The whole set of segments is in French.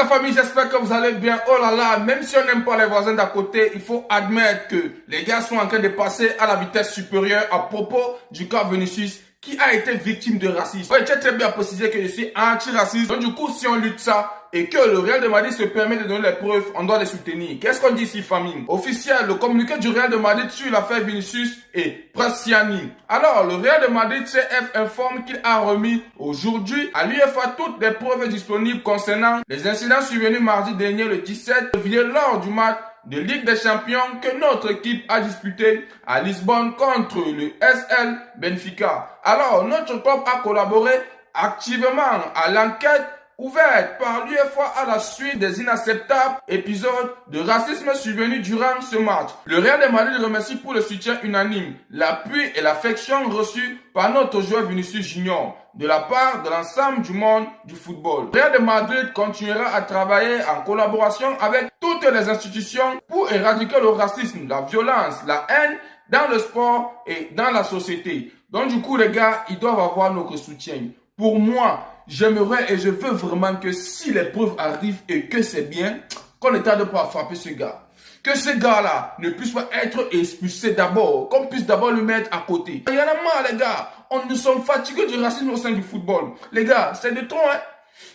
la famille, j'espère que vous allez bien. Oh là là, même si on n'aime pas les voisins d'à côté, il faut admettre que les gars sont en train de passer à la vitesse supérieure à propos du cas Vinicius qui a été victime de racisme. Ouais, tu as très bien précisé que je suis anti-raciste. Donc du coup, si on lutte ça et que le Real de Madrid se permet de donner les preuves, on doit les soutenir. Qu'est-ce qu'on dit ici, famille? Officiel, le communiqué du Real de Madrid sur l'affaire Vinicius et Bresciani. Alors, le Real de Madrid CF informe qu'il a remis aujourd'hui à l'UEFA toutes les preuves disponibles concernant les incidents survenus mardi dernier le 17 février lors du match de Ligue des Champions que notre équipe a disputé à Lisbonne contre le SL Benfica. Alors, notre club a collaboré activement à l'enquête ouverte par l'UEFA à la suite des inacceptables épisodes de racisme survenus durant ce match. Le Real de Madrid remercie pour le soutien unanime, l'appui et l'affection reçus par notre joueur Vinicius Junior de la part de l'ensemble du monde du football. Le Real de Madrid continuera à travailler en collaboration avec toutes les institutions pour éradiquer le racisme, la violence, la haine dans le sport et dans la société. Donc du coup les gars, ils doivent avoir notre soutien. Pour moi, j'aimerais et je veux vraiment que si les preuves arrivent et que c'est bien, qu'on ne tarde pas à frapper ce gars. Que ce gars-là ne puisse pas être expulsé d'abord, qu'on puisse d'abord le mettre à côté. Il y en a marre les gars, nous sommes fatigués du racisme au sein du football. Les gars, c'est de trop hein.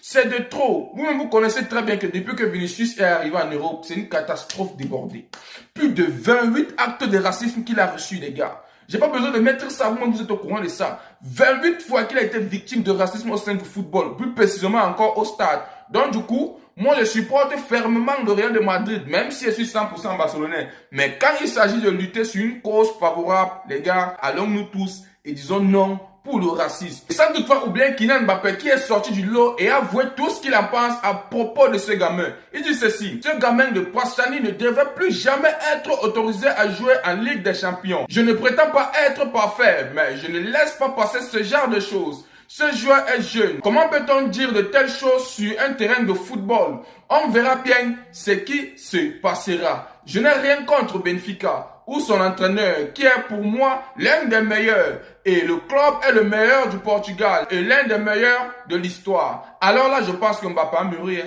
C'est de trop. Vous-même, vous connaissez très bien que depuis que Vinicius est arrivé en Europe, c'est une catastrophe débordée. Plus de 28 actes de racisme qu'il a reçus, les gars. J'ai pas besoin de mettre ça, vous êtes au courant de ça. 28 fois qu'il a été victime de racisme au sein du football, plus précisément encore au stade. Donc du coup, moi je supporte fermement le Real de Madrid, même si je suis 100% barcelonais. Mais quand il s'agit de lutter sur une cause favorable, les gars, allons-nous tous et disons non pour le racisme. Et sans toutefois oublier Kylian Mbappé qui est sorti du lot et a avoué tout ce qu'il en pense à propos de ce gamin. Il dit ceci: ce gamin de Bresciani ne devrait plus jamais être autorisé à jouer en Ligue des Champions. Je ne prétends pas être parfait, mais je ne laisse pas passer ce genre de choses. Ce joueur est jeune. Comment peut-on dire de telles choses sur un terrain de football? On verra bien ce qui se passera. Je n'ai rien contre Benfica ou son entraîneur qui est pour moi l'un des meilleurs. Et le club est le meilleur du Portugal et l'un des meilleurs de l'histoire. Alors là, je pense que Mbappé a mûri.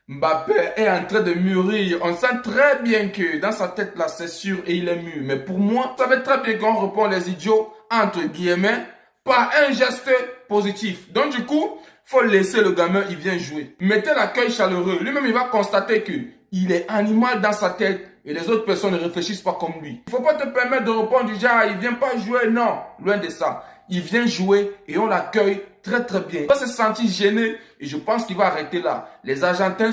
Mbappé est en train de mûrir. On sent très bien que dans sa tête là, c'est sûr et il est mûr. Mais pour moi, ça fait très bien qu'on répond les idiots entre guillemets par un geste positif. Donc du coup, faut laisser le gamin, il vient jouer. Mettez l'accueil chaleureux. Lui-même, il va constater que il est animal dans sa tête et les autres personnes ne réfléchissent pas comme lui. Il faut pas te permettre de répondre du genre, il vient pas jouer. Non, loin de ça. Il vient jouer et on l'accueille très très bien. Il va se sentir gêné et je pense qu'il va arrêter là. Les Argentins